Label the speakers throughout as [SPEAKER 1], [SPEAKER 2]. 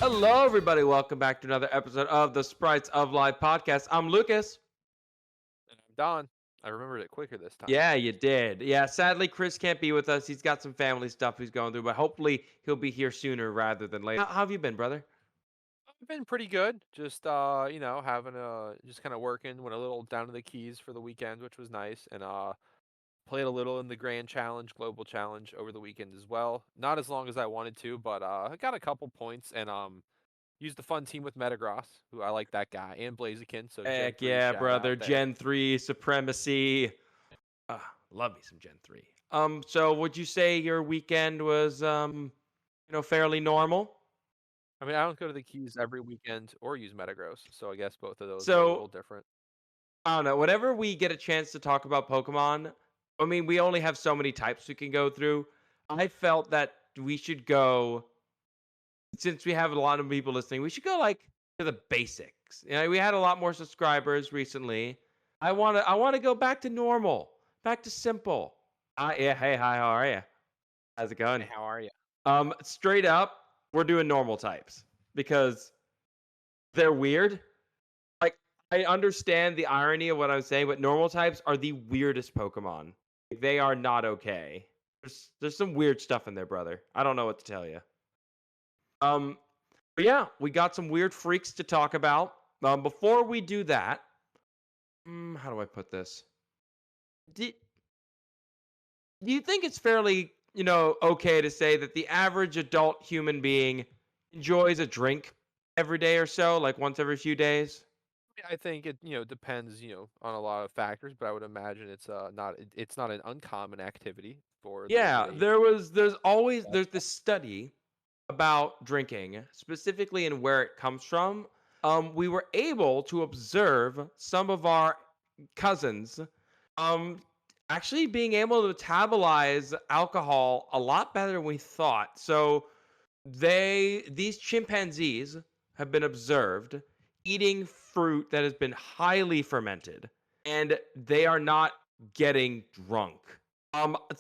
[SPEAKER 1] Hello, everybody. Welcome back to another episode of the Sprites of Life podcast. I'm Lucas.
[SPEAKER 2] And I'm Don. I remembered it quicker this time.
[SPEAKER 1] Yeah, you did. Yeah, sadly, Chris can't be with us. He's got some family stuff he's going through, but hopefully he'll be here sooner rather than later. How have you been, brother?
[SPEAKER 2] I've been pretty good. Just having just kind of working, went a little down to the Keys for the weekend, which was nice, and played a little in the Grand Challenge, Global Challenge over the weekend as well. Not as long as I wanted to, but I got a couple points and used the fun team with Metagross, who I like that guy, and Blaziken, so Gen
[SPEAKER 1] Heck
[SPEAKER 2] 3
[SPEAKER 1] yeah,
[SPEAKER 2] shout
[SPEAKER 1] brother.
[SPEAKER 2] out there.
[SPEAKER 1] Gen 3 supremacy. Love me some Gen 3. So would you say your weekend was fairly normal?
[SPEAKER 2] I mean, I don't go to the Keys every weekend or use Metagross, so I guess both of those were a
[SPEAKER 1] So
[SPEAKER 2] little different.
[SPEAKER 1] I don't know. Whenever we get a chance to talk about Pokemon, I mean, we only have so many types we can go through. I felt that we should go, since we have a lot of people listening, we should go like to the basics. We had a lot more subscribers recently. I want to go back to normal, back to simple. Yeah, hey, hi, how are you? How's it
[SPEAKER 2] Hey,
[SPEAKER 1] going?
[SPEAKER 2] how are you?
[SPEAKER 1] Straight up, we're doing normal types because they're weird. Like, I understand the irony of what I'm saying, but normal types are the weirdest Pokemon. They are not okay. There's some weird stuff in there, brother. I don't know what to tell you. Um, but yeah, we got some weird freaks to talk about. Before we do that, how do I put this? Do, do you think it's fairly, okay to say that the average adult human being enjoys a drink every day or so, like once every few days?
[SPEAKER 2] I think it, depends, on a lot of factors, but I would imagine it's not an uncommon activity for
[SPEAKER 1] Yeah,
[SPEAKER 2] the
[SPEAKER 1] there's this study about drinking, specifically in where it comes from. We were able to observe some of our cousins um actually being able to metabolize alcohol a lot better than we thought. So these chimpanzees have been observed eating fruit that has been highly fermented, and they are not getting drunk.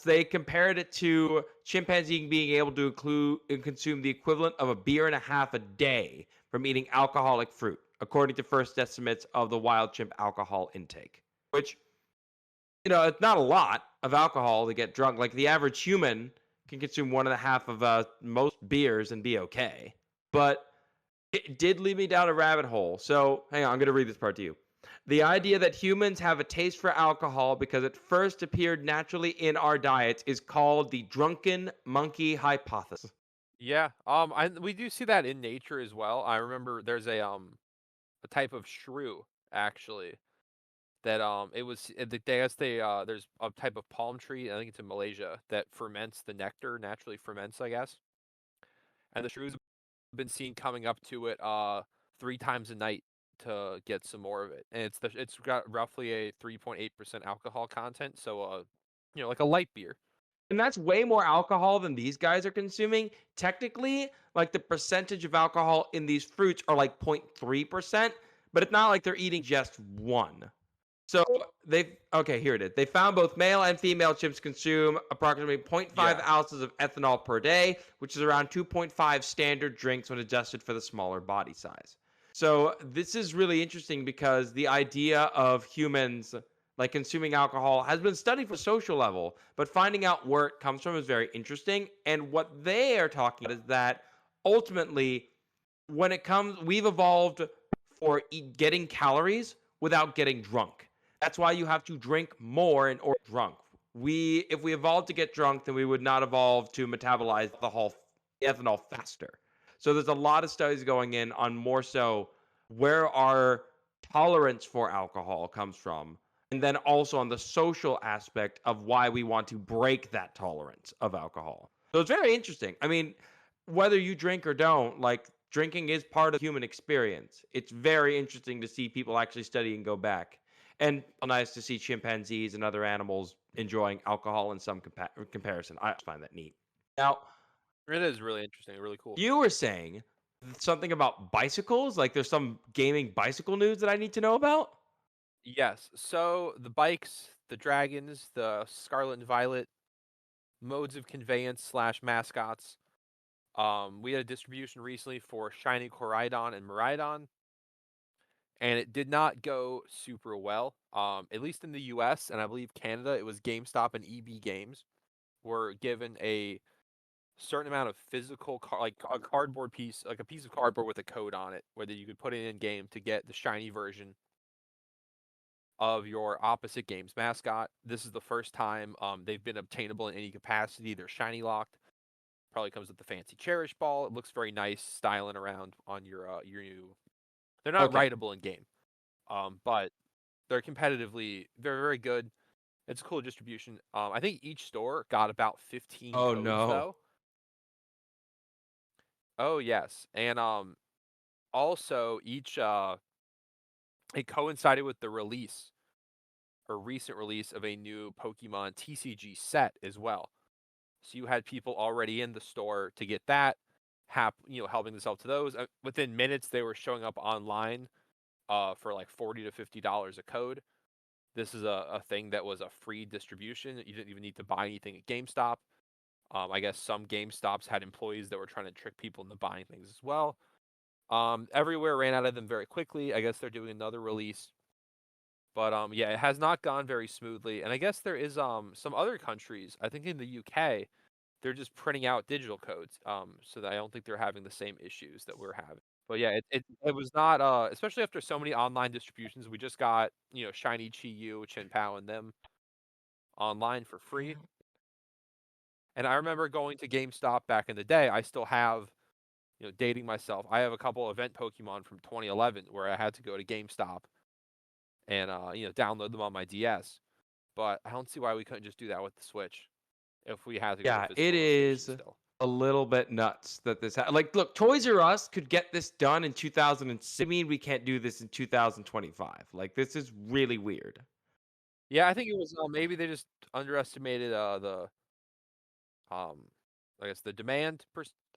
[SPEAKER 1] They compared it to chimpanzee being able to include and consume the equivalent of a beer and a half a day from eating alcoholic fruit, according to first estimates of the wild chimp alcohol intake. Which, it's not a lot of alcohol to get drunk. Like the average human can consume one and a half of most beers and be okay. But it did lead me down a rabbit hole. So hang on, I'm going to read this part to you. The idea that humans have a taste for alcohol because it first appeared naturally in our diets is called the drunken monkey hypothesis.
[SPEAKER 2] yeah. We do see that in nature as well. I remember there's a type of shrew actually that it was they guess there's a type of palm tree, I think it's in Malaysia, that ferments the nectar, naturally ferments, I guess. And the shrews have been seen coming up to it 3 times a night to get some more of it. And it's got roughly a 3.8% alcohol content, so like a light beer.
[SPEAKER 1] And that's way more alcohol than these guys are consuming. Technically, like the percentage of alcohol in these fruits are like 0.3%, but it's not like they're eating just one. So okay, here it is. They found both male and female chimps consume approximately zero point 0.5
[SPEAKER 2] Yeah.
[SPEAKER 1] ounces of ethanol per day, which is around 2.5 standard drinks when adjusted for the smaller body size. So this is really interesting because the idea of humans like consuming alcohol has been studied for social level, but finding out where it comes from is very interesting. And what they are talking about is that ultimately, when it comes, we've evolved for getting calories without getting drunk. That's why you have to drink more in order to get drunk. If we evolved to get drunk, then we would not evolve to metabolize the ethanol faster. So there's a lot of studies going in on more so where our tolerance for alcohol comes from, and then also on the social aspect of why we want to break that tolerance of alcohol. So it's very interesting. I mean, whether you drink or don't, like drinking is part of the human experience. It's very interesting to see people actually study and go back. And nice to see chimpanzees and other animals enjoying alcohol in some comparison. I find that neat. Now,
[SPEAKER 2] It is really interesting, really cool.
[SPEAKER 1] you were saying something about bicycles. Like there's some gaming bicycle news that I need to know about.
[SPEAKER 2] Yes. So the bikes, the dragons, the Scarlet and Violet modes of conveyance slash mascots. We had a distribution recently for Shiny Koraidon and Miraidon, and it did not go super well. At least in the US and I believe Canada, it was GameStop and EB Games were given a certain amount of physical like a cardboard piece, like a piece of cardboard with a code on it, whether you could put it in game to get the shiny version of your opposite game's mascot. This is the first time they've been obtainable in any capacity. They're shiny locked. Probably comes with the fancy cherish ball. It looks very nice styling around on your new. They're not
[SPEAKER 1] Okay.
[SPEAKER 2] writable in game, but they're competitively they're very good. It's a cool distribution. I think each store got about 15
[SPEAKER 1] Oh
[SPEAKER 2] codes
[SPEAKER 1] no.
[SPEAKER 2] though. Oh yes, and also each it coincided with the release or recent release of a new Pokemon TCG set as well. So you had people already in the store to get that, helping to sell to those. Within minutes, they were showing up online for like $40 to $50 a code. This is a thing that was a free distribution. You didn't even need to buy anything at GameStop. I guess some GameStops had employees that were trying to trick people into buying things as well. Everywhere ran out of them very quickly. I guess they're doing another release. But yeah, it has not gone very smoothly. And I guess there is some other countries, I think in the UK, they're just printing out digital codes. So that I don't think they're having the same issues that we're having. But yeah, it was not especially after so many online distributions. We just got, Shiny Chi-Yu, Chin Pao, and them online for free. And I remember going to GameStop back in the day. I still have, dating myself. I have a couple event Pokemon from 2011 where I had to go to GameStop and download them on my DS. But I don't see why we couldn't just do that with the Switch if we had to go to
[SPEAKER 1] Yeah, it
[SPEAKER 2] physical
[SPEAKER 1] is
[SPEAKER 2] locations still.
[SPEAKER 1] a little bit nuts that like, look, Toys R Us could get this done in 2006. I mean, we can't do this in 2025. Like, this is really weird.
[SPEAKER 2] Yeah, I think it was maybe they just underestimated the um I guess the demand.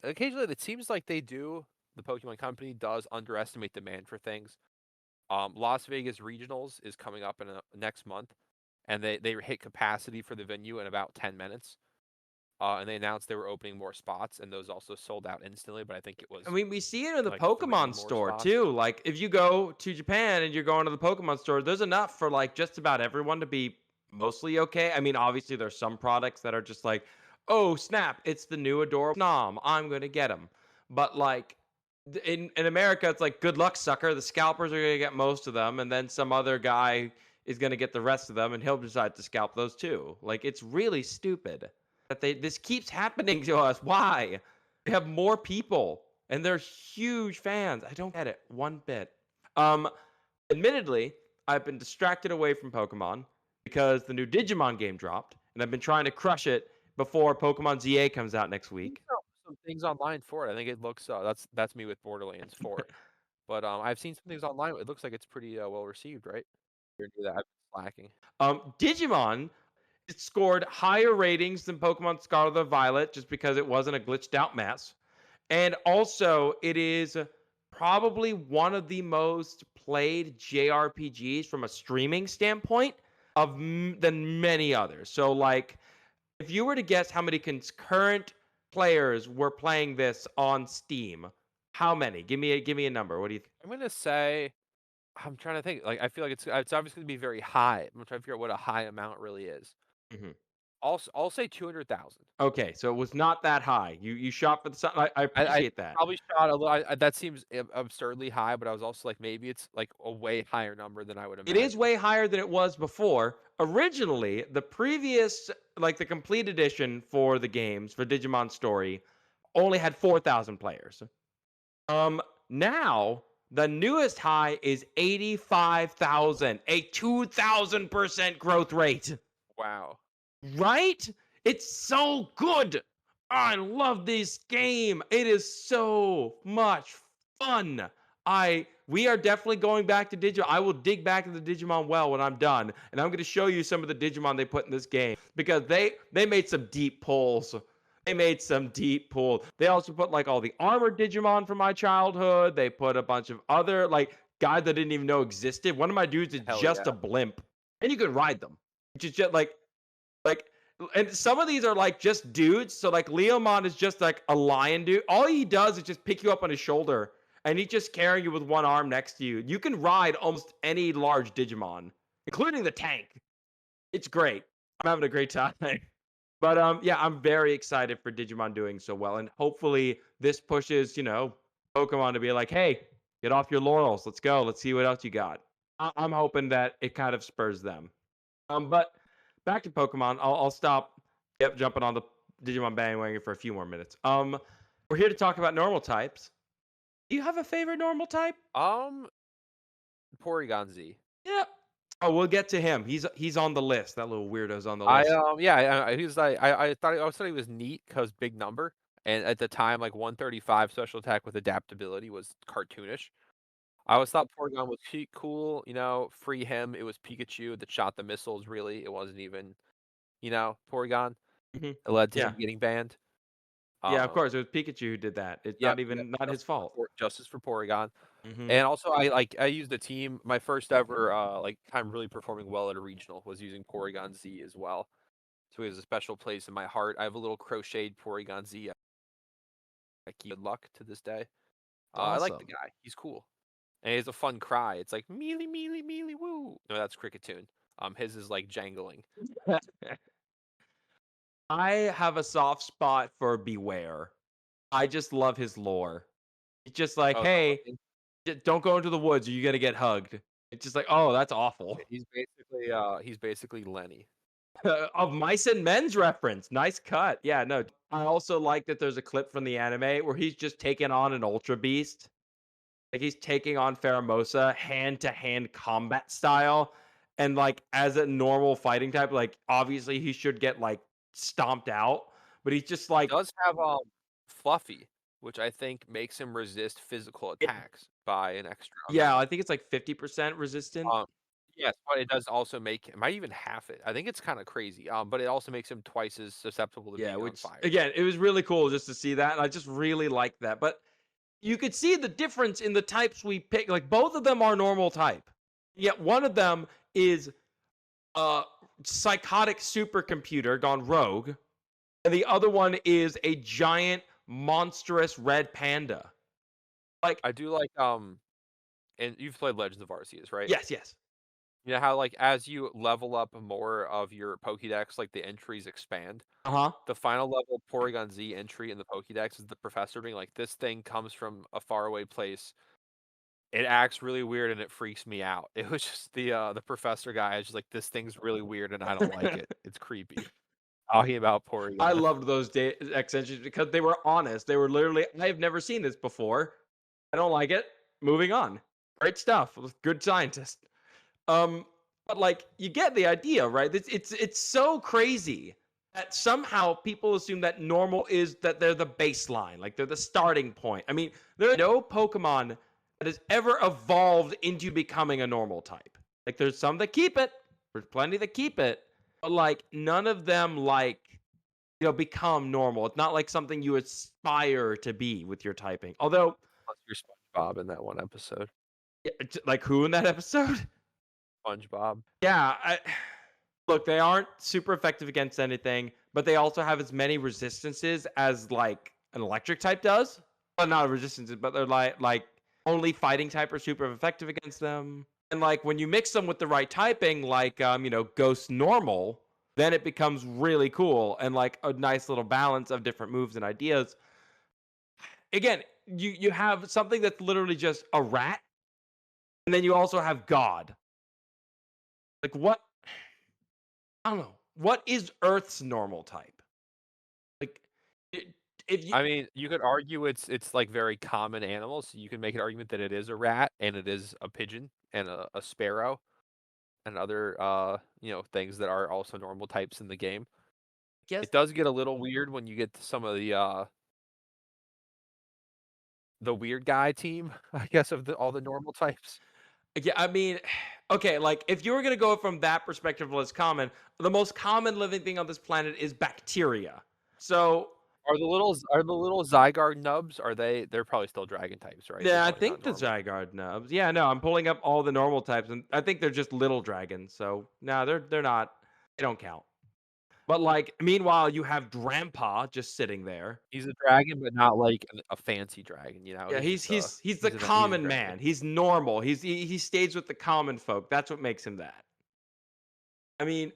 [SPEAKER 2] Occasionally, it seems like they do. The Pokemon Company does underestimate demand for things. Las Vegas Regionals is coming up in next month, and they hit capacity for the venue in about 10 minutes. And they announced they were opening more spots, and those also sold out instantly. But I think it
[SPEAKER 1] I
[SPEAKER 2] was
[SPEAKER 1] mean, we see it in the
[SPEAKER 2] like three
[SPEAKER 1] Pokemon
[SPEAKER 2] more
[SPEAKER 1] store
[SPEAKER 2] spots.
[SPEAKER 1] too. Like, if you go to Japan and you're going to the Pokemon store, there's enough for like just about everyone to be mostly okay. I mean, obviously, there's some products that are just like, oh snap, it's the new adorable Nom, I'm gonna get them. But like in America, it's like, good luck, sucker. The scalpers are gonna get most of them, and then some other guy is gonna get the rest of them, and he'll decide to scalp those too. Like, it's really stupid that this keeps happening to us. Why? They have more people and they're huge fans. I don't get it one bit. Um, Admittedly, I've been distracted away from Pokemon because the new Digimon game dropped, and I've been trying to crush it before Pokemon ZA comes out next
[SPEAKER 2] Seen
[SPEAKER 1] week.
[SPEAKER 2] some things online for it. I think it looks that's me with Borderlands 4. But I've seen some things online. It looks like it's pretty well received, right? You're new that I've been slacking.
[SPEAKER 1] Digimon, it scored higher ratings than Pokemon Scarlet and Violet just because it wasn't a glitched out mess. And also, it is probably one of the most played JRPGs from a streaming standpoint than many others. So, like, if you were to guess how many concurrent players were playing this on Steam, how many? Give me a number. What do you think?
[SPEAKER 2] I'm gonna say I'm trying to think. Like I feel like it's obviously gonna be very high. I'm trying to figure out what a high amount really is.
[SPEAKER 1] Mhm.
[SPEAKER 2] I'll say 200,000.
[SPEAKER 1] Okay, so it was not that high. You shot for the sun. I
[SPEAKER 2] I
[SPEAKER 1] appreciate that.
[SPEAKER 2] probably shot a little. That seems absurdly high, but I was also like maybe it's like a way higher number than I would
[SPEAKER 1] It is
[SPEAKER 2] imagine.
[SPEAKER 1] way higher than it was before. Originally, the previous, like the complete edition for the games for Digimon Story, only had 4,000 players. Now the newest high is 85,000, a 2,000% growth rate.
[SPEAKER 2] Wow.
[SPEAKER 1] Right? It's so good. I love this game. It is so much fun. We are definitely going back to Digimon. I will dig back into the Digimon well when I'm done, and I'm going to show you some of the Digimon they put in this game because they made some deep pulls. They made some deep pull. They also put like all the armored Digimon from my childhood. They put a bunch of other like guys that I didn't even know existed. One of my dudes is
[SPEAKER 2] Hell
[SPEAKER 1] just
[SPEAKER 2] yeah.
[SPEAKER 1] a blimp, and you can ride them, which is just like and some of these are like just dudes. So like Leomon is just like a lion dude. All he does is just pick you up on his shoulder, and he just carry you with one arm next to you. You can ride almost any large Digimon, including the tank. It's great. I'm having a great time. But yeah, I'm very excited for Digimon doing so well, and hopefully this pushes Pokemon to be like, hey, get off your laurels. Let's go. Let's see what else you got. I'm hoping that it kind of spurs them. But back to Pokemon. I'll stop. Yep, jumping on the Digimon bandwagon for a few more minutes. We're here to talk about normal types. Do you have a favorite normal type?
[SPEAKER 2] Um, Porygon Z.
[SPEAKER 1] Yeah. Oh, we'll get to him. He's on the list. That little weirdo's on the
[SPEAKER 2] I
[SPEAKER 1] list.
[SPEAKER 2] yeah, he was like I always thought he was neat because big number, and at the time like 135 special attack with adaptability was cartoonish. I always thought Porygon was cool, free him. It was Pikachu that shot the missiles. Really, it wasn't even Porygon.
[SPEAKER 1] Hmm.
[SPEAKER 2] It led to him
[SPEAKER 1] Yeah.
[SPEAKER 2] getting banned.
[SPEAKER 1] Yeah, of
[SPEAKER 2] Um,
[SPEAKER 1] course. It was Pikachu who did that. It's
[SPEAKER 2] yep,
[SPEAKER 1] not
[SPEAKER 2] yep,
[SPEAKER 1] even not his fault.
[SPEAKER 2] justice for Porygon.
[SPEAKER 1] Hmm.
[SPEAKER 2] And also, I used the team. My first ever like time really performing well at a regional was using Porygon Z as well. So he has a special place in my heart. I have a little crocheted Porygon Z. I keep good luck to this day. I like the
[SPEAKER 1] Awesome.
[SPEAKER 2] guy. He's cool, and he has a fun cry. It's like mealy mealy mealy woo. No, that's Cricketune. His is like jangling.
[SPEAKER 1] I have a soft spot for Beware. I just love his lore. It's just like,
[SPEAKER 2] Oh,
[SPEAKER 1] hey, don't go into the woods or you're gonna get hugged. It's just like, oh, that's awful.
[SPEAKER 2] he's basically Lenny.
[SPEAKER 1] Of Mice and Men's reference. Nice cut. Yeah, no. I also like that there's a clip from the anime where he's just taking on an Ultra Beast. Like he's taking on Pheromosa hand to hand combat style. And like as a normal fighting type, like obviously he should get like stomped out. But he's just
[SPEAKER 2] He
[SPEAKER 1] like
[SPEAKER 2] does have Fluffy, which I think makes him resist physical
[SPEAKER 1] it,
[SPEAKER 2] attacks by an extra
[SPEAKER 1] yeah, I
[SPEAKER 2] amount.
[SPEAKER 1] think it's like 50% resistant.
[SPEAKER 2] Um, yes, but it does also make it might even half it. I think it's kind of crazy. But it also makes him twice as susceptible to
[SPEAKER 1] Yeah,
[SPEAKER 2] being on
[SPEAKER 1] which
[SPEAKER 2] fire.
[SPEAKER 1] again, it was really cool just to see that. And I just really like that. But you could see the difference in the types we pick. Like both of them are normal type. Yet one of them is a psychotic supercomputer gone rogue, and the other one is a giant monstrous red panda. Like,
[SPEAKER 2] I do like and you've played Legends of Arceus, right?
[SPEAKER 1] yes, yes.
[SPEAKER 2] You know how like as you level up more of your Pokédex, like the entries expand.
[SPEAKER 1] Uh-huh.
[SPEAKER 2] The final level Porygon Z entry in the Pokédex is the professor being like, this thing comes from a faraway place. It acts really weird and it freaks me out. It was just the professor guy is just like, this thing's really weird and I don't like it. It's creepy. Talking about
[SPEAKER 1] I
[SPEAKER 2] Porygon.
[SPEAKER 1] loved those extensions because they were honest. They were literally, I have never seen this before. I don't like it. Moving on. Great stuff. Good scientist. Um, but like you get the idea, right? It's so crazy that somehow people assume that normal is that they're the baseline, like they're the starting point. I mean, there are no Pokemon that has ever evolved into becoming a normal type. Like there's some that keep it, there's plenty that keep it, but like none of them like become normal. It's not like something you aspire to be with your typing. Although,
[SPEAKER 2] Plus your SpongeBob in that one episode.
[SPEAKER 1] yeah, like who in that episode?
[SPEAKER 2] SpongeBob.
[SPEAKER 1] Yeah, look, they aren't super effective against anything, but they also have as many resistances as like an electric type does. Well, not resistances, but they're like only fighting type are super effective against them. And like when you mix them with the right typing, like Ghost Normal, then it becomes really cool and like a nice little balance of different moves and ideas. Again, you have something that's literally just a rat, and then you also have God. Like what? I don't know. What is Earth's normal type? Like, it, if you
[SPEAKER 2] I mean, you could argue it's like very common animals. So you can make an argument that it is a rat and it is a pigeon and a sparrow and other things that are also normal types in the game.
[SPEAKER 1] guess,
[SPEAKER 2] It does get a little weird when you get to some of the weird guy team, I guess, of all the normal types.
[SPEAKER 1] yeah, I mean, okay, like if you were gonna go from that perspective, less common, the most common living thing on this planet is bacteria. So,
[SPEAKER 2] Are the little Zygarde nubs? They're probably still dragon types, right? They're
[SPEAKER 1] yeah, I
[SPEAKER 2] probably not
[SPEAKER 1] think the
[SPEAKER 2] normal.
[SPEAKER 1] Zygarde nubs. Yeah, no, I'm pulling up all the normal types, and I think they're just little dragons. So, no, they're not. They don't count. But, like, meanwhile, you have Grandpa just sitting there.
[SPEAKER 2] He's a dragon, but not like a fancy dragon, you know?
[SPEAKER 1] Yeah,
[SPEAKER 2] He's just a
[SPEAKER 1] he's the
[SPEAKER 2] he's a
[SPEAKER 1] common
[SPEAKER 2] dragon.
[SPEAKER 1] man. He's normal. He stays with the common folk. That's what makes him that. I mean,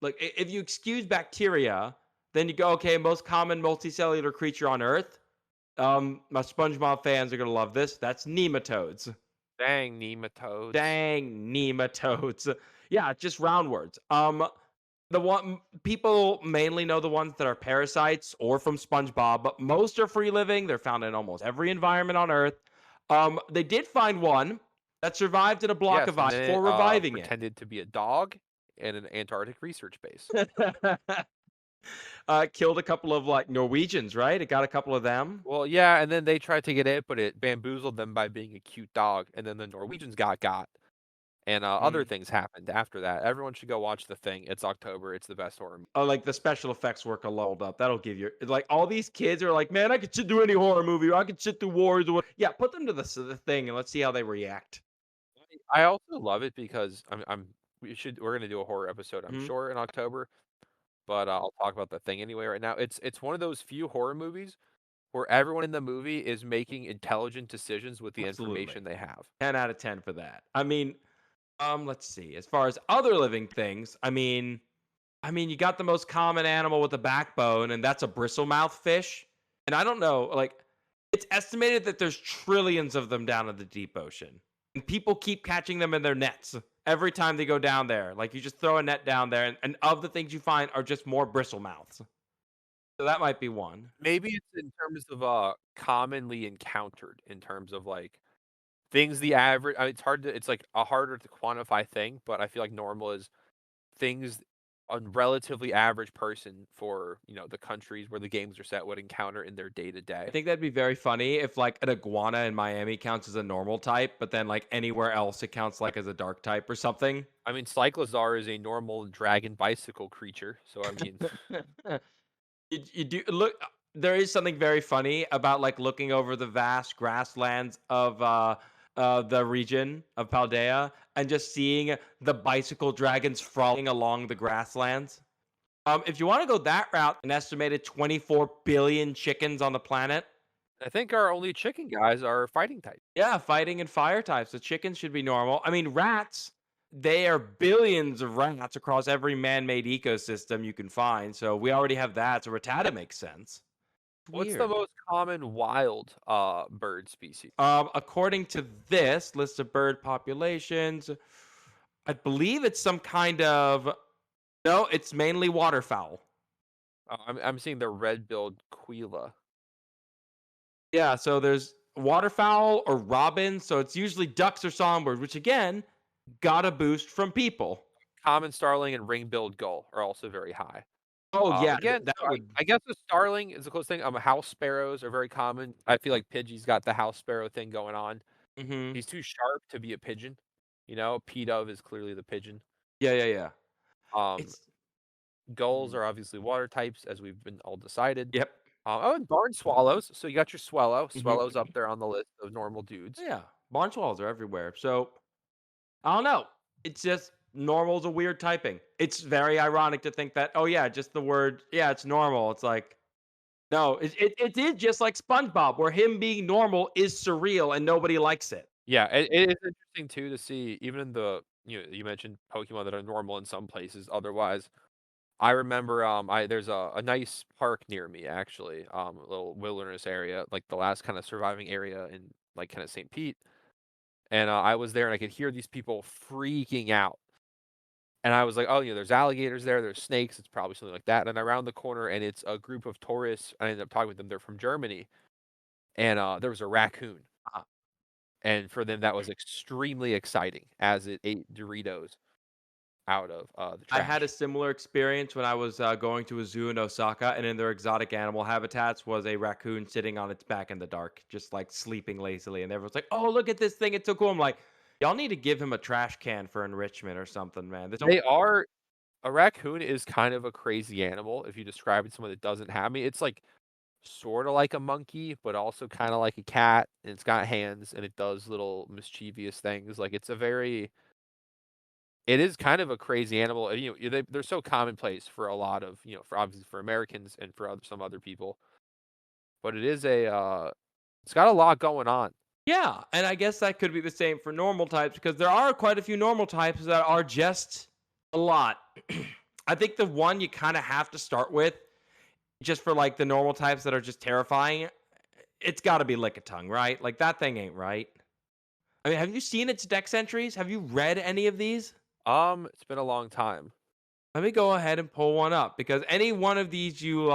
[SPEAKER 1] look, if you excuse bacteria, then you go, okay, most common multicellular creature on Earth. My SpongeBob fans are gonna love this. That's nematodes.
[SPEAKER 2] Dang, nematodes.
[SPEAKER 1] Dang, nematodes. Yeah, just round words. The one people mainly know the ones that are parasites or from SpongeBob, but most are free living. They're found in almost every environment on Earth. They did find one that survived in a block
[SPEAKER 2] Yes,
[SPEAKER 1] of
[SPEAKER 2] and
[SPEAKER 1] ice
[SPEAKER 2] then
[SPEAKER 1] before
[SPEAKER 2] it,
[SPEAKER 1] reviving it.
[SPEAKER 2] pretended to be a dog in an Antarctic research base.
[SPEAKER 1] Killed a couple of like Norwegians, right? It got a couple of them.
[SPEAKER 2] Well, yeah, and then they tried to get it, but it bamboozled them by being a cute dog, and then the Norwegians got, and, other
[SPEAKER 1] Mhm.
[SPEAKER 2] things happened after that. Everyone should go watch The Thing. It's October, it's the best horror
[SPEAKER 1] Oh, like the special effects work a load up. That'll give you like all these kids are like, man, I could sit through any horror movie, or I could sit through wars, or what. Yeah, put them to the thing and let's see how they react.
[SPEAKER 2] I also love it because we're gonna do a horror episode, I'm
[SPEAKER 1] Mhm.
[SPEAKER 2] sure, in October, but, I'll talk about The Thing anyway right now. It's one of those few horror movies where everyone in the movie is making intelligent decisions with the
[SPEAKER 1] Absolutely.
[SPEAKER 2] information they have.
[SPEAKER 1] 10 out of 10 for that. I mean, let's see. As far as other living things, you got the most common animal with a backbone, and that's a bristlemouth fish. And I don't know, like, it's estimated that there's trillions of them down in the deep ocean. And people keep catching them in their nets every time they go down there. Like, you just throw a net down there, and of the things you find are just more bristlemouths. So that might be one.
[SPEAKER 2] Maybe it's in terms of, commonly encountered in terms of, like, things the average it's hard to it's, like, a harder to quantify thing, but I feel like normal is things a relatively average person for, the countries where the games are set would encounter in their day to
[SPEAKER 1] I
[SPEAKER 2] day.
[SPEAKER 1] think that'd be very funny if, like, an iguana in Miami counts as a normal type, but then, like, anywhere else, it counts, like, as a dark type or something.
[SPEAKER 2] I mean, Cyclozar is a normal dragon bicycle creature, so I mean
[SPEAKER 1] You do look there is something very funny about, like, looking over the vast grasslands of, the region of Paldea and just seeing the bicycle dragons frolicking along the grasslands. If you wanna go that route, an estimated 24 billion chickens on the planet.
[SPEAKER 2] I think our only chicken guys are fighting type.
[SPEAKER 1] Yeah, fighting and fire types. The chickens should be normal. I mean, rats, they are billions of rats across every man-made ecosystem you can find. So we already have that. So Rattata makes sense.
[SPEAKER 2] What's the
[SPEAKER 1] Weird.
[SPEAKER 2] most common wild, bird species?
[SPEAKER 1] According to this list of bird populations, I believe it's some kind of no, it's mainly waterfowl.
[SPEAKER 2] I'm seeing the red-billed quila.
[SPEAKER 1] Yeah, so there's waterfowl or robins. So it's usually ducks or songbirds, which again got a boost from people.
[SPEAKER 2] Common starling and ring-billed gull are also very high.
[SPEAKER 1] Oh yeah,
[SPEAKER 2] Again,
[SPEAKER 1] that
[SPEAKER 2] so I
[SPEAKER 1] would.
[SPEAKER 2] I guess the starling is the close thing, house sparrows are very common. I feel like Pidgey's got the house sparrow thing going on.
[SPEAKER 1] Hmm.
[SPEAKER 2] He's too sharp to be a pigeon, P-dove is clearly the pigeon.
[SPEAKER 1] Yeah, yeah, yeah.
[SPEAKER 2] Um,
[SPEAKER 1] It's
[SPEAKER 2] Gulls
[SPEAKER 1] mm,
[SPEAKER 2] are obviously water types, as we've been all decided.
[SPEAKER 1] yep.
[SPEAKER 2] And barn swallows, so you got your swallow.
[SPEAKER 1] Hmm.
[SPEAKER 2] Swallow's up there on the list of normal dudes.
[SPEAKER 1] Yeah, barn swallows are everywhere. So I don't know. It's just normal's a weird typing. It's very ironic to think that. Oh yeah, just the word. Yeah, it's normal. It's like no, it is just like SpongeBob, where him being normal is surreal and nobody likes it.
[SPEAKER 2] Yeah, it is interesting too to see even in you mentioned Pokemon that are normal in some places, otherwise I remember, I there's a nice park near me actually, a little wilderness area, like the last kinda surviving area in, like, kinda St. Pete, and, I was there and I could hear these people freaking out, and I was like, "Oh, there's alligators there, there's snakes, it's probably something like that," and I round the corner and it's a group of tourists, I ended up talking with them, they're from Germany, and, there was a raccoon,
[SPEAKER 1] Uh,
[SPEAKER 2] and for them that was extremely exciting as it ate Doritos out of, the
[SPEAKER 1] I had a
[SPEAKER 2] trash.
[SPEAKER 1] similar experience when I was going to a zoo in Osaka, and in their exotic animal habitats was a raccoon sitting on its back in the dark, just like sleeping lazily. And everyone's like, "Oh, look at this thing! It's so cool." I'm like, "Y'all need to give him a trash can for enrichment or something, man." There's no.
[SPEAKER 2] They are A raccoon is kind of a crazy animal if you describe it to someone that doesn't have me. It's like sorta like a monkey, but also kinda like a cat, and it's got hands, and it does little mischievous things. Like, it's a very It is kind of a crazy animal, and, they're so commonplace for a lot of, for obviously for Americans and for some other people, but it's got a lot going on.
[SPEAKER 1] Yeah, and I guess that could be the same for normal types because there are quite a few normal types that are just a lot. I think the one you kind of have to start with, just for like the normal types that are just terrifying, it's got to be Lickitung, right? Like that thing ain't right. I mean, have you seen its dex entries? Have you read any of these?
[SPEAKER 2] It's been a long time.
[SPEAKER 1] Let me go ahead and pull one up because any one of these you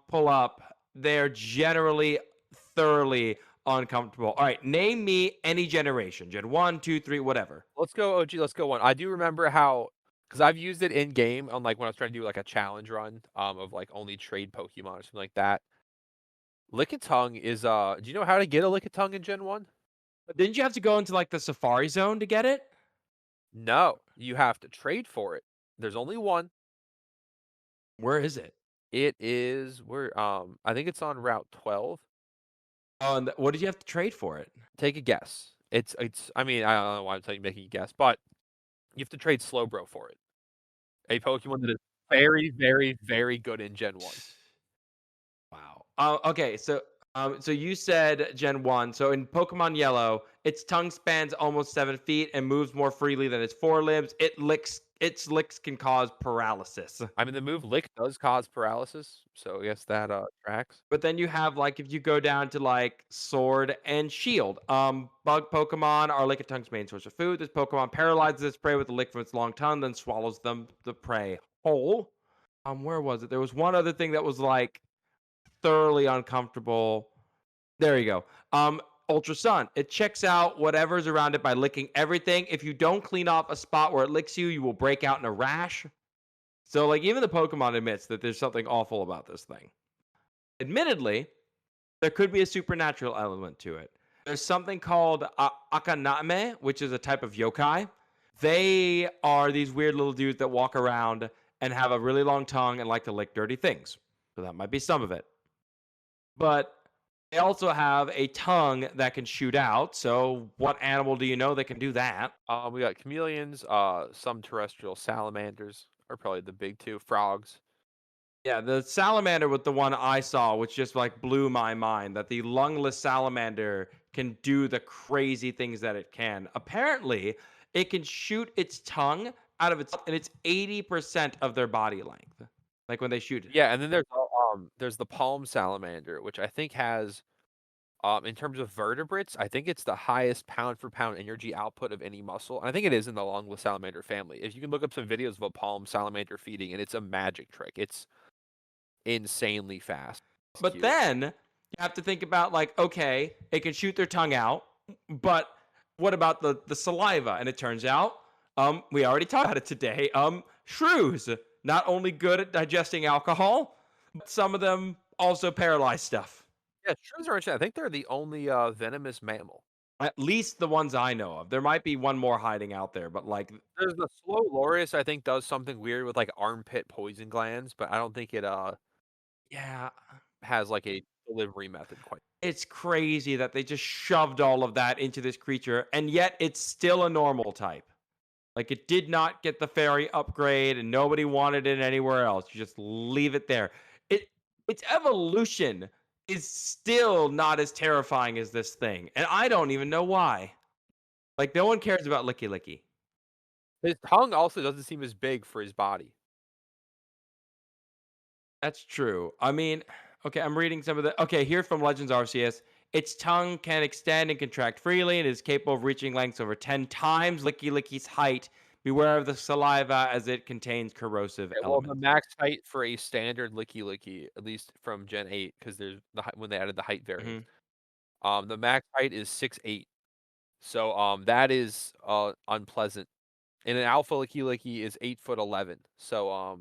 [SPEAKER 1] pull up, they're generally thoroughly uncomfortable. All right, name me any generation, Gen 1, 2, 3, whatever.
[SPEAKER 2] Let's go OG, let's go 1. I do remember how, because 'cause I've used it in game on, like, when I was trying to do, like, a challenge run, of, like, only trade Pokemon or something like that. Lickitung is, do you know how to get a Lickitung in Gen 1?
[SPEAKER 1] But didn't you have to go into like the Safari Zone to get it?
[SPEAKER 2] No, you have to trade for it. There's only one.
[SPEAKER 1] Where is it?
[SPEAKER 2] It is I think it's on Route 12.
[SPEAKER 1] Oh, and what did you have to trade for it?
[SPEAKER 2] Take a guess. I mean, I don't know why I'm telling you making a guess, but you have to trade Slowbro for it. A Pokemon that is very, very, very good in Gen 1.
[SPEAKER 1] Wow. Okay, so you said Gen 1. So in Pokemon Yellow, its tongue spans almost 7 feet and moves more freely than its forelimbs. Its licks can cause paralysis.
[SPEAKER 2] I mean, the move Lick does cause paralysis, so I guess that, tracks.
[SPEAKER 1] But then you have like if you go down to like Sword and Shield, bug Pokemon are Lickitung's main source of food. This Pokemon paralyzes its prey with a lick from its long tongue, then swallows the prey whole. Where was it? There was one other thing that was like thoroughly uncomfortable. There you go. Ultra Sun. It checks out whatever's around it by licking everything. If you don't clean off a spot where it licks you, you will break out in a rash. So like even the Pokemon admits that there's something awful about this thing. Admittedly, there could be a supernatural element to it. There's something called Akaname, which is a type of yokai. They are these weird little dudes that walk around and have a really long tongue and like to lick dirty things. So that might be some of it. But they also have a tongue that can shoot out. So what animal do you know that can do that?
[SPEAKER 2] We got chameleons, some terrestrial salamanders are probably the big 2, frogs.
[SPEAKER 1] Yeah, the salamander with the one I saw, which just like blew my mind, that the lungless salamander can do the crazy things that it can. Apparently, it can shoot its tongue out of its, and it's 80% of their body length. Like when they shoot it.
[SPEAKER 2] Yeah, and then there's the palm salamander, which I think has, in terms of vertebrates, I think it's the highest pound for pound energy output of any muscle, and I think it is in the longless salamander family. If you can look up some videos of a palm salamander feeding, and it's a magic trick. It's insanely fast. It's
[SPEAKER 1] But
[SPEAKER 2] cute.
[SPEAKER 1] then you have to think about like, okay, it can shoot their tongue out, but what about the saliva? And it turns out, we already talked about it today. Shrews, not only good at digesting alcohol, but some of them also paralyze stuff.
[SPEAKER 2] Yeah, shrews are interesting. I think they're the only, venomous mammal.
[SPEAKER 1] At least the ones I know of. There might be one more hiding out there, but like,
[SPEAKER 2] There's the slow loris, I think, does something weird with, like, armpit poison glands, but I don't think it,
[SPEAKER 1] yeah,
[SPEAKER 2] has, like, a delivery method quite.
[SPEAKER 1] it's crazy that they just shoved all of that into this creature, and yet it's still a normal type. Like it did not get the fairy upgrade and nobody wanted it anywhere else. You just leave it there. It its evolution is still not as terrifying as this thing. And I don't even know why. Like no one cares about Licky Licky.
[SPEAKER 2] His tongue also doesn't seem as big for his body.
[SPEAKER 1] That's true. I mean, okay, I'm reading some of the okay, here from Legends Arceus. Its tongue can extend and contract freely and is capable of reaching lengths over 10 times Licky Licky's height. Beware of the saliva as it contains corrosive
[SPEAKER 2] Okay, well, the
[SPEAKER 1] elements.
[SPEAKER 2] max height for a standard Licky, at least from Gen 8, because there's when they added the height variant,
[SPEAKER 1] Mhm.
[SPEAKER 2] the max height is 6'8". So, that is, unpleasant. And an alpha Licky is 8'11". So,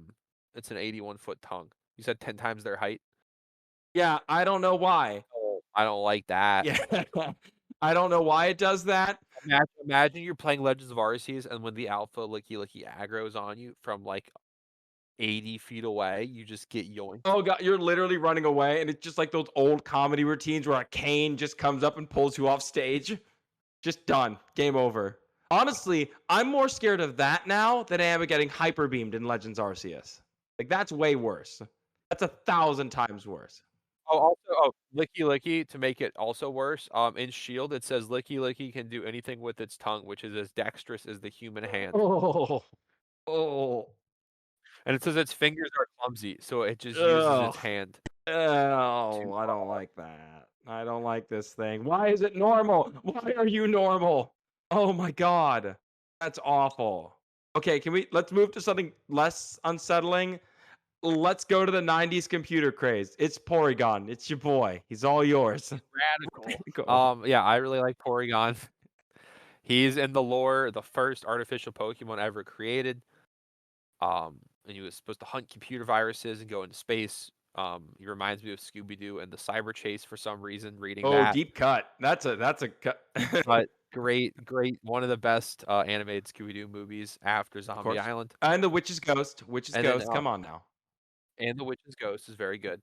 [SPEAKER 2] it's an 81-foot tongue. You said 10 times their height?
[SPEAKER 1] Yeah, I don't know why.
[SPEAKER 2] Oh, I don't like that.
[SPEAKER 1] Yeah. I don't know why it does that.
[SPEAKER 2] Imagine you're playing Legends of Arceus, and when the alpha Licky aggro's on you from, like, 80 feet away, you just get yoinked.
[SPEAKER 1] Oh god, you're literally running away, and it's just like those old comedy routines where a cane just comes up and pulls you off stage. Just done. Game over. Honestly, I'm more scared of that now than I am of getting hyper beamed in Legends Arceus. Like that's way worse. That's 1,000 times worse.
[SPEAKER 2] Oh, also, Licky Licky, to make it also worse, in Shield, it says Licky Licky can do anything with its tongue, which is as dexterous as the human hand.
[SPEAKER 1] Oh, oh,
[SPEAKER 2] And it says its fingers are clumsy, so it just uses
[SPEAKER 1] ugh.
[SPEAKER 2] its hand
[SPEAKER 1] Oh,
[SPEAKER 2] to,
[SPEAKER 1] I don't like that. I don't like this thing. Why is it normal? Why are you normal? Oh my god. That's awful. Okay, let's move to something less unsettling. Let's go to the 90s computer craze. It's Porygon. It's your boy. He's all yours.
[SPEAKER 2] He's radical.
[SPEAKER 1] Radical.
[SPEAKER 2] Yeah, I really like Porygon. He's in the lore, the first artificial Pokemon ever created. And he was supposed to hunt computer viruses and go into space. He reminds me of Scooby-Doo and the Cyber Chase for some reason, reading
[SPEAKER 1] Oh,
[SPEAKER 2] that.
[SPEAKER 1] deep cut. That's a cut.
[SPEAKER 2] But great, one of the best animated Scooby-Doo movies after
[SPEAKER 1] Of
[SPEAKER 2] Zombie
[SPEAKER 1] course.
[SPEAKER 2] Island.
[SPEAKER 1] And the Witch's Ghost. Witch's
[SPEAKER 2] And then,
[SPEAKER 1] Ghost. Come on now.
[SPEAKER 2] and The Witch's Ghost is very good.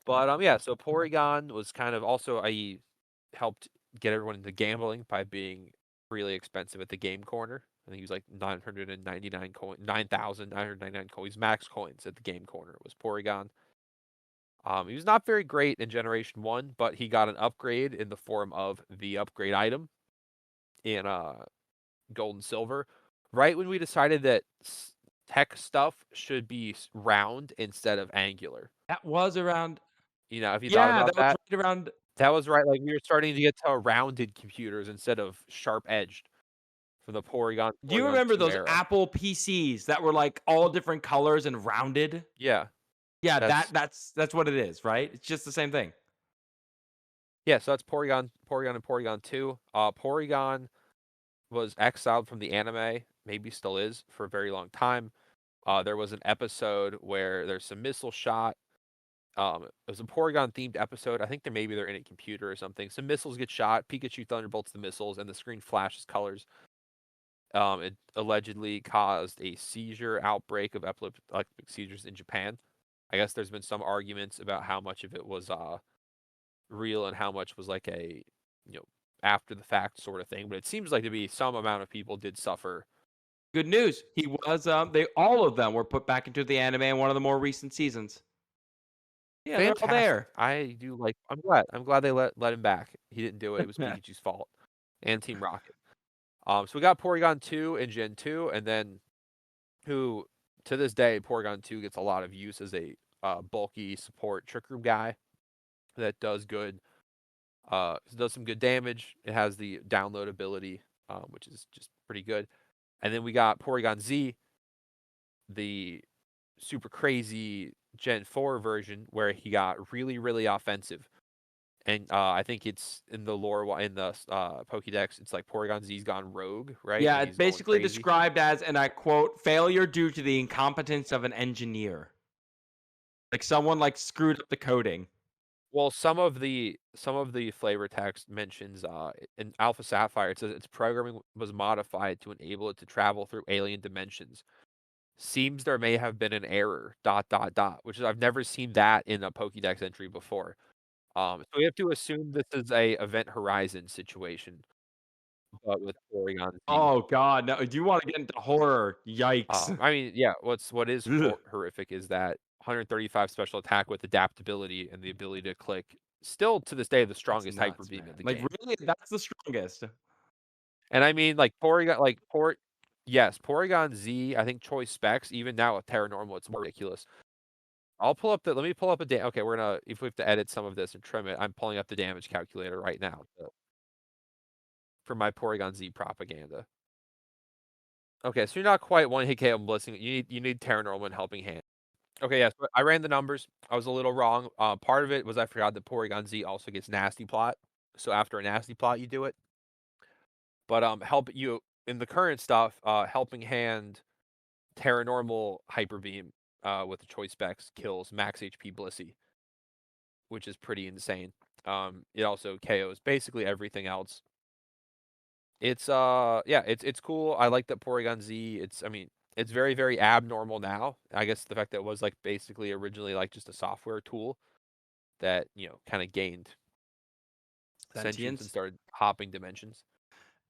[SPEAKER 2] But yeah, so Porygon was kind of also he helped get everyone into gambling by being really expensive at the game corner. I think he was like 999 coins, 9,999 coins, max coins at the game corner was Porygon. He was not very great in Generation 1, but he got an upgrade in the form of the upgrade item in Gold and Silver. Right when we decided that tech stuff should be round instead of angular.
[SPEAKER 1] That was around.
[SPEAKER 2] You know, if you thought
[SPEAKER 1] Yeah,
[SPEAKER 2] about
[SPEAKER 1] that was
[SPEAKER 2] that,
[SPEAKER 1] right around.
[SPEAKER 2] that was right. Like we were starting to get to rounded computers instead of sharp edged from the
[SPEAKER 1] Do you
[SPEAKER 2] Porygon
[SPEAKER 1] remember
[SPEAKER 2] 2
[SPEAKER 1] those
[SPEAKER 2] era.
[SPEAKER 1] Apple PCs that were like all different colors and rounded?
[SPEAKER 2] Yeah,
[SPEAKER 1] Yeah,
[SPEAKER 2] that's
[SPEAKER 1] that's what it is, right? It's just the same thing.
[SPEAKER 2] yeah. So that's Porygon, and Porygon 2. Porygon was exiled from the anime, maybe still is for a very long time. There was an episode where there's some missile shot. It was a Porygon themed episode. I think they're in a computer or something. Some missiles get shot. Pikachu thunderbolts the missiles, and the screen flashes colors. It allegedly caused a seizure outbreak of epileptic seizures in Japan. I guess there's been some arguments about how much of it was real and how much was like a after the fact sort of thing. But it seems like to be some amount of people did suffer.
[SPEAKER 1] Good news. He was they all of them were put back into the anime in one of the more recent seasons. Yeah, they're all
[SPEAKER 2] Fantastic.
[SPEAKER 1] there.
[SPEAKER 2] I do like. I'm glad. I'm glad they let him back. He didn't do it. It was Pikachu's fault and Team Rocket. So we got Porygon 2 and Gen 2, and then who to this day Porygon 2 gets a lot of use as a bulky support trick room guy that does some good damage. It has the download ability, which is just pretty good. And then we got Porygon Z, the super crazy Gen 4 version where he got really, really offensive. And I think it's in the lore, in the Pokédex, it's like Porygon Z's gone rogue, right?
[SPEAKER 1] Yeah,
[SPEAKER 2] And
[SPEAKER 1] it's
[SPEAKER 2] he's going
[SPEAKER 1] basically
[SPEAKER 2] crazy.
[SPEAKER 1] described as, and I quote, failure due to the incompetence of an engineer. Like someone like screwed up the coding.
[SPEAKER 2] Well, some of the flavor text mentions in Alpha Sapphire, it says its programming was modified to enable it to travel through alien dimensions. Seems there may have been an error, dot, dot, dot, which is I've never seen that in a Pokédex entry before. So we have to assume this is a Event Horizon situation, but with Porygon Z.
[SPEAKER 1] Oh god, no. Do you want to get into horror? Yikes.
[SPEAKER 2] I mean, yeah, what is
[SPEAKER 1] Ugh.
[SPEAKER 2] horrific is that 135 special attack with adaptability and the ability to click, still to this day the
[SPEAKER 1] That's
[SPEAKER 2] strongest Hyper
[SPEAKER 1] nuts,
[SPEAKER 2] Beam in
[SPEAKER 1] man.
[SPEAKER 2] the
[SPEAKER 1] Like
[SPEAKER 2] game.
[SPEAKER 1] really, that's the strongest.
[SPEAKER 2] And I mean, like Porygon, yes, Porygon Z. I think choice specs even now with Terra Normal, it's more ridiculous. Let me pull up okay, we're gonna, if we have to edit some of this and trim it, I'm pulling up the damage calculator right now for my Porygon Z propaganda. Okay, so you're not quite one hit KO blessing. You need Terra Normal and Helping Hand. Okay, yes, I ran the numbers. I was a little wrong. Part of it was I forgot that Porygon Z also gets Nasty Plot. So after a Nasty Plot, you do it. But help you in the current stuff, Helping Hand, Terra Normal, Hyper Beam, with the choice specs kills max HP Blissey, which is pretty insane. It also KOs basically everything else. It's yeah, it's cool. I like that Porygon Z. It's very, very abnormal now. I guess the fact that it was like basically originally like just a software tool that, kind of gained sentience and
[SPEAKER 1] Sentience.
[SPEAKER 2] started hopping dimensions.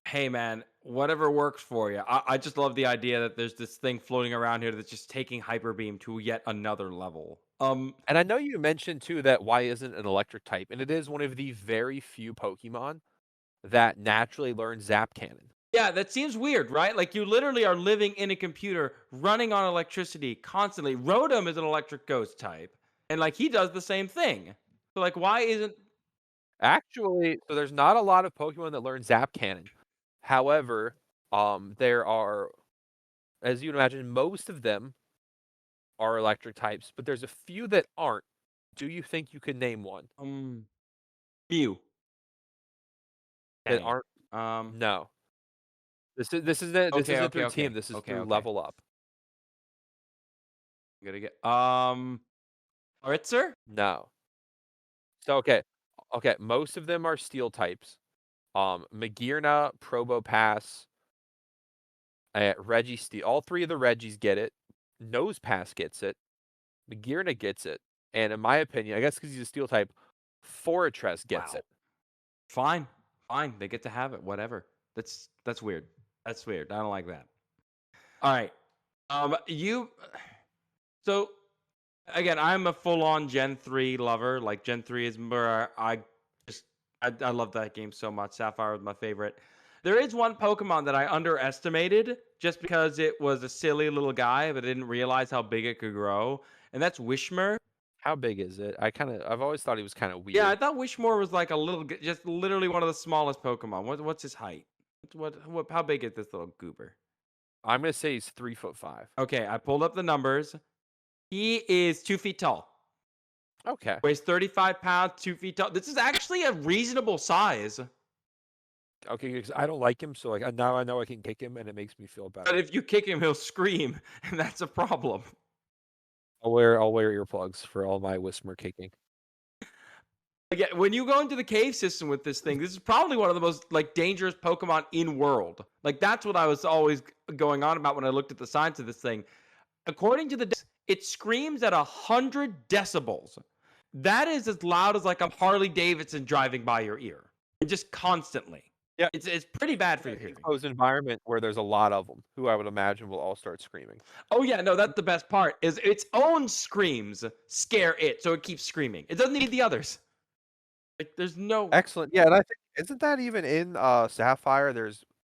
[SPEAKER 1] Hey man, whatever works for you. I just love the idea that there's this thing floating around here that's just taking Hyper Beam to yet another level.
[SPEAKER 2] And I know you mentioned too that Y isn't an electric type, and it is one of the very few Pokemon that naturally learns Zap Cannon.
[SPEAKER 1] Yeah, that seems weird, right? Like you literally are living in a computer running on electricity constantly. Rotom is an electric ghost type, and like he does the same thing. So like, why isn't
[SPEAKER 2] Actually, so there's not a lot of Pokemon that learn Zap Cannon. However, there are, as you'd imagine, most of them are electric types, but there's a few that aren't. Do you think you could name one
[SPEAKER 1] Mew?
[SPEAKER 2] that
[SPEAKER 1] Dang it.
[SPEAKER 2] aren't?
[SPEAKER 1] Um,
[SPEAKER 2] No. This
[SPEAKER 1] okay,
[SPEAKER 2] isn't
[SPEAKER 1] okay,
[SPEAKER 2] through team.
[SPEAKER 1] okay,
[SPEAKER 2] This is
[SPEAKER 1] okay,
[SPEAKER 2] through
[SPEAKER 1] okay.
[SPEAKER 2] level up.
[SPEAKER 1] I'm gonna get Howitzer?
[SPEAKER 2] No. So okay. Most of them are steel types. Magearna, Probopass, Registeel. All three of the Regis get it. Nosepass gets it. Magearna gets it. And in my opinion, I guess because he's a steel type, Fortress gets
[SPEAKER 1] Wow.
[SPEAKER 2] it.
[SPEAKER 1] Fine, fine. They get to have it. Whatever. That's weird. That's weird. I don't like that. All right. You. So again, I'm a full-on Gen 3 lover. Like Gen 3 is where I just I love that game so much. Sapphire was my favorite. There is one Pokemon that I underestimated just because it was a silly little guy, but I didn't realize how big it could grow, and that's Wishmer.
[SPEAKER 2] How big is it? I've always thought he was kind of
[SPEAKER 1] Yeah, I
[SPEAKER 2] weird.
[SPEAKER 1] thought Wishmore was like a little, just literally one of the smallest Pokemon. What's his height? How big is this little goober?
[SPEAKER 2] I'm gonna say he's 3'5".
[SPEAKER 1] Okay, I pulled up the numbers. He is 2 feet tall.
[SPEAKER 2] Okay.
[SPEAKER 1] Weighs 35 pounds, 2 feet tall. This is actually a reasonable size.
[SPEAKER 2] Okay, because I don't like him, so like now I know I can kick him, and it makes me feel
[SPEAKER 1] But
[SPEAKER 2] better.
[SPEAKER 1] if you kick him, he'll scream, and that's a problem.
[SPEAKER 2] I'll wear earplugs for all my Whismur kicking.
[SPEAKER 1] Again, when you go into the cave system with this thing, this is probably one of the most like dangerous Pokemon in world. Like that's what I was always going on about when I looked at the science of this thing. According to it screams at 100 decibels. That is as loud as like a Harley Davidson driving by your ear, just constantly.
[SPEAKER 2] Yeah,
[SPEAKER 1] It's pretty bad for
[SPEAKER 2] in
[SPEAKER 1] your
[SPEAKER 2] an
[SPEAKER 1] hearing.
[SPEAKER 2] enclosed environment where there's a lot of them, who I would imagine will all start screaming.
[SPEAKER 1] Oh yeah, no, that's the best part. Is its own screams scare it, so it keeps screaming. It doesn't need the others. Like there's no.
[SPEAKER 2] Excellent. Yeah, and I think isn't that even in Sapphire?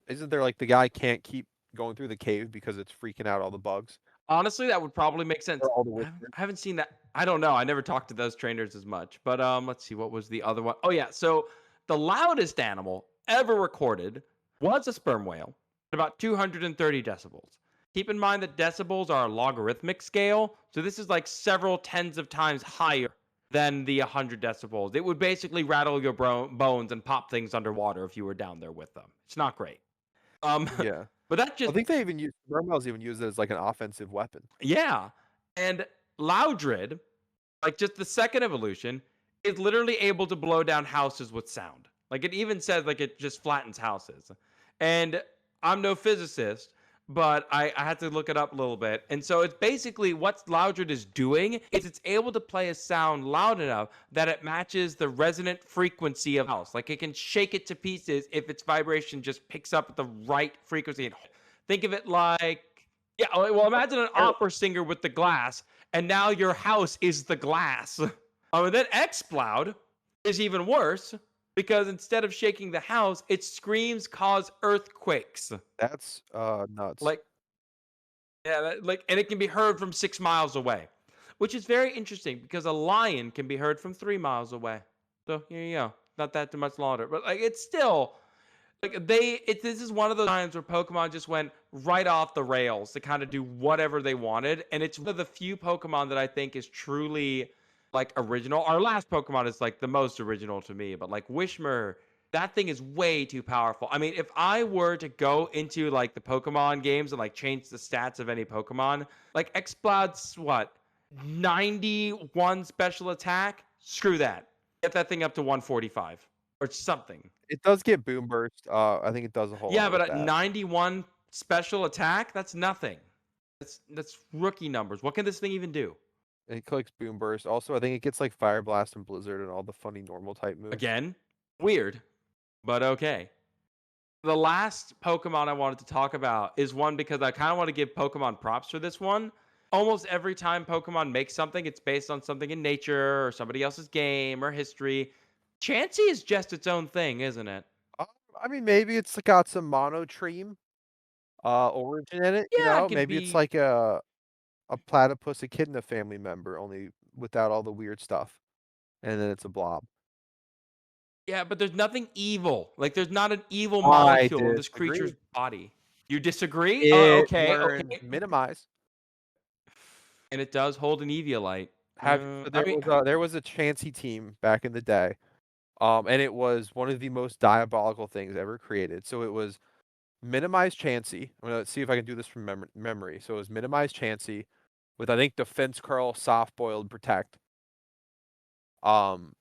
[SPEAKER 2] Isn't there like the guy can't keep going through the cave because it's freaking out all the bugs
[SPEAKER 1] Honestly, that would probably make sense.
[SPEAKER 2] or all the
[SPEAKER 1] I haven't,
[SPEAKER 2] whispers?
[SPEAKER 1] I haven't seen that. I don't know. I never talked to those trainers as much. But let's see. What was the other one? Oh yeah. So the loudest animal ever recorded was a sperm whale at about 230 decibels. Keep in mind that decibels are a logarithmic scale, so this is like several tens of times higher than the 100 decibels. It would basically rattle your bones and pop things underwater if you were down there with them. It's not great. Um,
[SPEAKER 2] Yeah.
[SPEAKER 1] but that
[SPEAKER 2] I
[SPEAKER 1] just
[SPEAKER 2] think they even use Mermails even use it as like an offensive weapon.
[SPEAKER 1] yeah. And Loudred, like just the second evolution, is literally able to blow down houses with sound. Like it even says like it just flattens houses. And I'm no physicist, but I had to look it up a little bit. And so it's basically what Loudred is doing is it's able to play a sound loud enough that it matches the resonant frequency of a house. Like it can shake it to pieces if its vibration just picks up at the right frequency. And think of it like yeah, well, imagine an
[SPEAKER 2] Apparently
[SPEAKER 1] opera singer with the glass, and now your house is the glass. And then Xploud is even worse because instead of shaking the house, its screams cause earthquakes.
[SPEAKER 2] that's nuts.
[SPEAKER 1] Like, yeah, and it can be heard from 6 miles away, which is very interesting because a lion can be heard from 3 miles away. So here you go. Not that too much longer, but like it's still like this is one of those times where Pokemon just went right off the rails to kind of do whatever they wanted, and it's one of the few Pokemon that I think is truly like original. Our last Pokemon is like the most original to me, but like Wishmer, that thing is way too powerful. I mean, if I were to go into like the Pokemon games and like change the stats of any Pokemon, like Exploud's what 91 special attack, screw that. Get that thing up to 145 or something.
[SPEAKER 2] It does get Boom Burst. I think it does a whole
[SPEAKER 1] Yeah,
[SPEAKER 2] lot
[SPEAKER 1] but
[SPEAKER 2] with
[SPEAKER 1] at
[SPEAKER 2] that.
[SPEAKER 1] 91 special attack, that's nothing. That's rookie numbers. What can this thing even do?
[SPEAKER 2] It clicks Boom Burst. Also, I think it gets like Fire Blast and Blizzard and all the funny normal type moves.
[SPEAKER 1] Again, weird, but okay. the last Pokemon I wanted to talk about is one because I kind of want to give Pokemon props for this one. Almost every time Pokemon makes something, it's based on something in nature or somebody else's game or history. Chansey is just its own thing, isn't it?
[SPEAKER 2] Uh, I mean, maybe it's got some monotremes origin in it, you
[SPEAKER 1] Yeah, it
[SPEAKER 2] know?
[SPEAKER 1] could
[SPEAKER 2] Maybe it's
[SPEAKER 1] be.
[SPEAKER 2] like a platypus echidna family member, only without all the weird stuff, and then it's a blob.
[SPEAKER 1] Yeah, but there's nothing evil. Like there's not an evil
[SPEAKER 2] I
[SPEAKER 1] molecule in this creature's
[SPEAKER 2] disagree.
[SPEAKER 1] body. You disagree?
[SPEAKER 2] It
[SPEAKER 1] Okay,
[SPEAKER 2] learned
[SPEAKER 1] okay.
[SPEAKER 2] minimize.
[SPEAKER 1] And it does hold an Eviolite.
[SPEAKER 2] Have so
[SPEAKER 1] I mean,
[SPEAKER 2] there was a Chansey team back in the day, and it was one of the most diabolical things ever created. So it was minimize Chansey. I'm gonna see if I can do this from memory. So it was minimize Chansey with I think defense curl, soft boiled, protect. Um,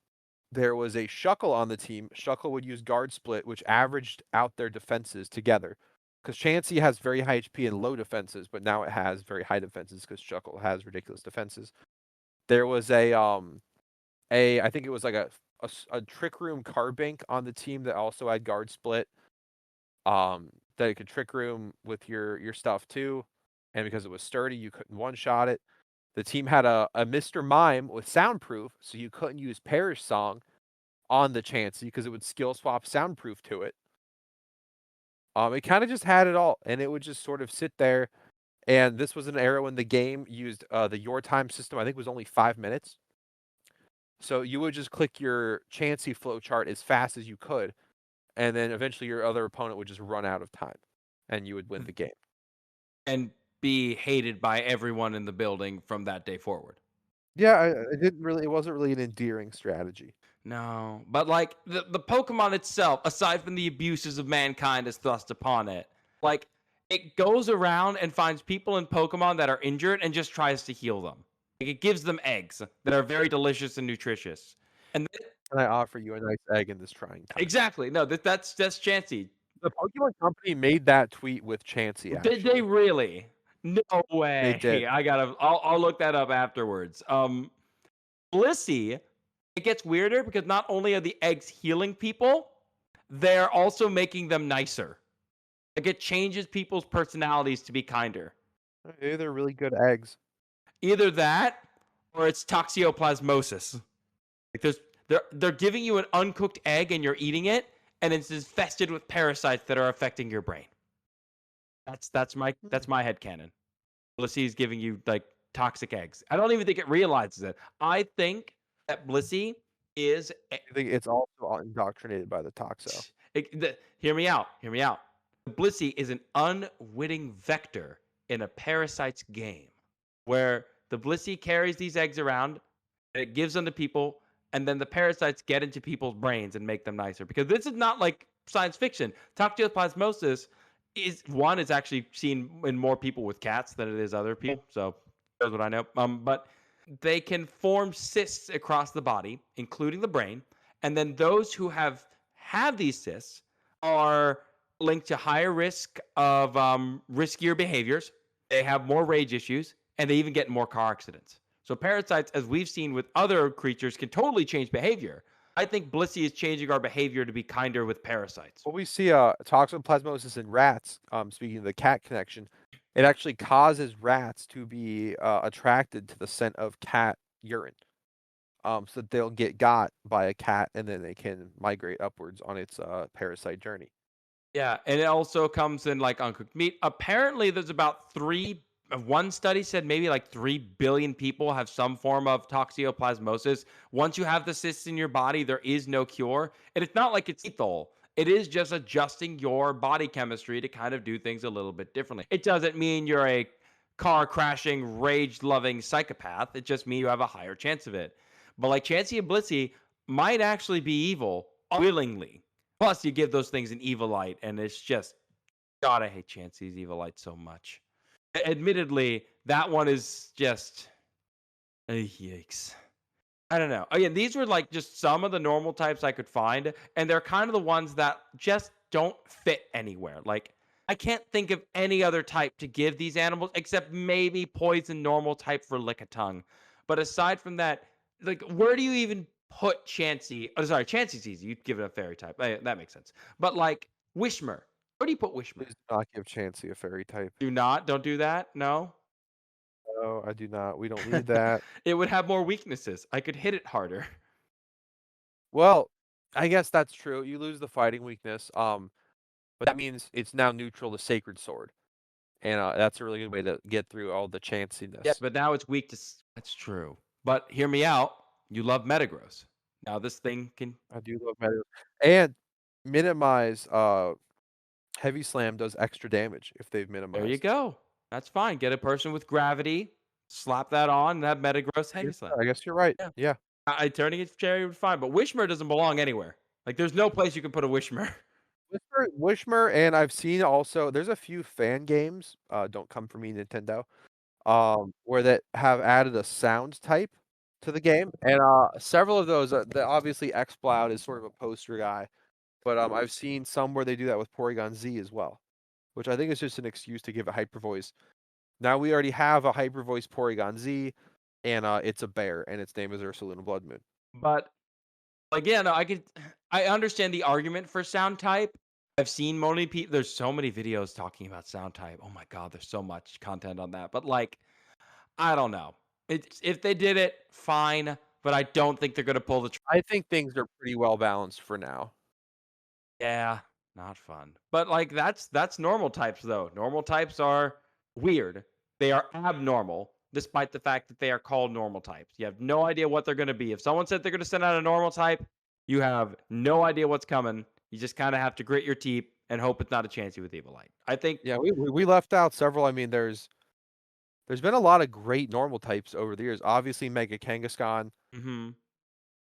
[SPEAKER 2] there was a Shuckle on the team. Shuckle would use guard split, which averaged out their defenses together. Because Chansey has very high HP and low defenses, but now it has very high defenses because Shuckle has ridiculous defenses. There was a I think it was like a Trick Room Carbink on the team that also had guard split. That it could Trick Room with your stuff too, and because it was sturdy, you couldn't one shot it. The team had a Mr. Mime with soundproof, so you couldn't use Perish Song on the Chansey because it would skill swap soundproof to it. It kind of just had it all, and it would just sort of sit there. And this was an era when the game used the your time system. I think it was only 5 minutes. So you would just click your Chansey flow chart as fast as you could, and then eventually your other opponent would just run out of time, and you would win the game.
[SPEAKER 1] and be hated by everyone in the building from that day forward.
[SPEAKER 2] Yeah, I didn't really. It wasn't really an endearing strategy.
[SPEAKER 1] No, but like the Pokemon itself, aside from the abuses of mankind as thrust upon it, like it goes around and finds people in Pokemon that are injured and just tries to heal them. Like it gives them eggs that are very delicious and nutritious. And
[SPEAKER 2] And I offer you a nice egg in this trying time.
[SPEAKER 1] exactly, no, that's Chansey.
[SPEAKER 2] The Pokemon Company made that tweet with Chansey,
[SPEAKER 1] Did they
[SPEAKER 2] actually.
[SPEAKER 1] really? No
[SPEAKER 2] They
[SPEAKER 1] way.
[SPEAKER 2] did.
[SPEAKER 1] I'll look that up afterwards. Blissey, it gets weirder because not only are the eggs healing people, they're also making them nicer. Like it changes people's personalities to be kinder.
[SPEAKER 2] Maybe they're really good eggs.
[SPEAKER 1] Either that or it's toxoplasmosis. Like they're giving you an uncooked egg and you're eating it, and it's infested with parasites that are affecting your brain. That's my headcanon. Blissey is giving you like toxic eggs. I don't even think it realizes it. I think that Blissey is
[SPEAKER 2] I think it's also indoctrinated by the Toxo.
[SPEAKER 1] hear me out. Hear me out. Blissey is an unwitting vector in a parasite's game where the Blissey carries these eggs around and it gives them to people, and then the parasites get into people's brains and make them nicer. Because this is not like science fiction. Toxoplasmosis is actually seen in more people with cats than it is other people. So that's what I know. But they can form cysts across the body, including the brain, and then those who have these cysts are linked to higher risk of riskier behaviors. They have more rage issues, and they even get more car accidents. So parasites, as we've seen with other creatures, can totally change behavior. I think Blissey is changing our behavior to be kinder with parasites.
[SPEAKER 2] Well, we see toxoplasmosis in rats. Speaking of the cat connection, it actually causes rats to be attracted to the scent of cat urine. So that they'll get got by a cat and then they can migrate upwards on its parasite journey.
[SPEAKER 1] Yeah, and it also comes in like uncooked meat. Apparently, there's about one study said maybe like 3 billion people have some form of toxoplasmosis. Once you have the cysts in your body, there is no cure. And it's not like it's lethal. It is just adjusting your body chemistry to kind of do things a little bit differently. It doesn't mean you're a car crashing, rage loving psychopath. It just means you have a higher chance of it. But like Chansey and Blissey might actually be evil willingly. Plus, you give those things an evil light, and it's just God. I hate Chansey's evil light so much. Admittedly, that one is just yikes. I don't know. Again, these were like just some of the normal types I could find, and they're kind of the ones that just don't fit anywhere. Like I can't think of any other type to give these animals except maybe poison normal type for Lickitung. But aside from that, like where do you even put Chansey? Oh, sorry, Chansey's easy. You'd give it a fairy type. That makes sense. But like Whismur, Already put Wishmer.
[SPEAKER 2] Please do not give Chansey a fairy type.
[SPEAKER 1] Do not. Don't do that. No.
[SPEAKER 2] No, I do not. We don't need that.
[SPEAKER 1] It would have more weaknesses. I could hit it harder.
[SPEAKER 2] Well, I guess that's true. You lose the fighting weakness. But that means it's now neutral to Sacred Sword, and that's a really good way to get through all the
[SPEAKER 1] Yeah,
[SPEAKER 2] chanciness.
[SPEAKER 1] but now it's weak to. That's true. But hear me out. You love Metagross. Now this thing can.
[SPEAKER 2] I do love Meta and minimize. Heavy Slam does extra damage if they've
[SPEAKER 1] There you
[SPEAKER 2] minimized.
[SPEAKER 1] go. That's fine. Get a person with gravity. Slap that on. And have Metagross Heavy Slam.
[SPEAKER 2] I guess you're right.
[SPEAKER 1] Yeah.
[SPEAKER 2] Yeah.
[SPEAKER 1] Turning it cherry would be fine, but Wishmer doesn't belong anywhere. Like, there's no place you can put a Wishmer.
[SPEAKER 2] Wishmer, and I've seen also there's a few fan games, don't come for me, Nintendo, where that have added a sound type to the game, and several of those, obviously XBloud is sort of a poster guy, but I've seen some where they do that with Porygon Z as well, which I think is just an excuse to give it hyper voice. Now we already have a hyper voice Porygon Z, and it's a bear, and its name is Ursaluna Bloodmoon.
[SPEAKER 1] But again, I understand the argument for sound type. I've seen many people. There's so many videos talking about sound type. Oh my god, there's so much content on that. But like, I don't know. If they did it, fine. But I don't think they're gonna pull the.
[SPEAKER 2] I think things are pretty well balanced for now.
[SPEAKER 1] Yeah, not fun. But like, that's normal types though. Normal types are weird. They are abnormal, despite the fact that they are called normal types. You have no idea what they're gonna be. If someone said they're gonna send out a normal type, you have no idea what's coming. You just kind of have to grit your teeth and hope it's not a Chansey with Evilite. I think.
[SPEAKER 2] Yeah, we left out several. I mean, there's been a lot of great normal types over the years. Obviously, Mega Kangaskhan
[SPEAKER 1] Mm-hmm.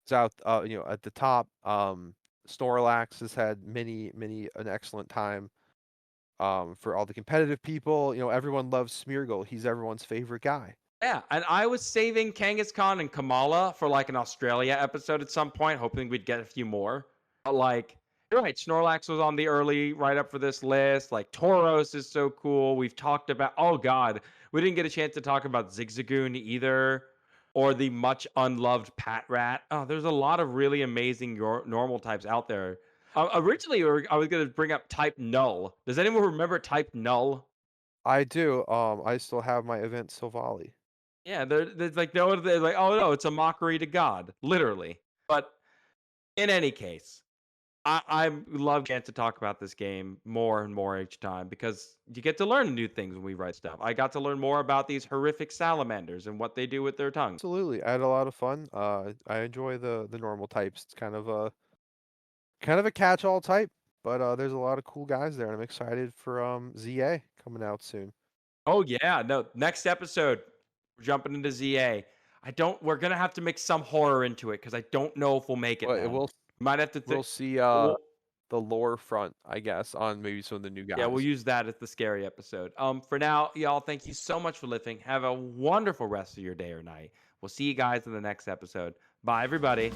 [SPEAKER 2] is out, at the top. Snorlax has had an excellent time. For all the competitive people, everyone loves Smeargle. He's everyone's favorite guy.
[SPEAKER 1] Yeah, and I was saving Kangaskhan and Kamala for like an Australia episode at some point, hoping we'd get a few more. But like, you're right, Snorlax was on the early write up for this list. Like, Tauros is so cool. We've talked about, oh god, we didn't get a chance to talk about Zigzagoon either, or the much unloved Patrat. Oh, there's a lot of really amazing normal types out there. Originally, I was going to bring up Type Null. Does anyone remember Type Null?
[SPEAKER 2] I do. I still have my event Silvally.
[SPEAKER 1] Yeah, there's like no, they're like, oh no, it's a mockery to God, literally. But in any case, I love getting to talk about this game more and more each time because you get to learn new things when we write stuff. I got to learn more about these horrific salamanders and what they do with their tongues.
[SPEAKER 2] Absolutely, I had a lot of fun. I enjoy the normal types. It's kind of a catch-all type, but there's a lot of cool guys there, and I'm excited for ZA coming out soon.
[SPEAKER 1] Oh yeah, no, next episode we're jumping into ZA. We're gonna have to mix some horror into it because I don't know if we'll make it.
[SPEAKER 2] But
[SPEAKER 1] Man.
[SPEAKER 2] we'll
[SPEAKER 1] Might have to.
[SPEAKER 2] we'll see
[SPEAKER 1] We'll,
[SPEAKER 2] the lore front, I guess, on maybe some of the new guys.
[SPEAKER 1] Yeah, we'll use that as the scary episode. For now, y'all, thank you so much for listening. Have a wonderful rest of your day or night. We'll see you guys in the next episode. Bye, everybody.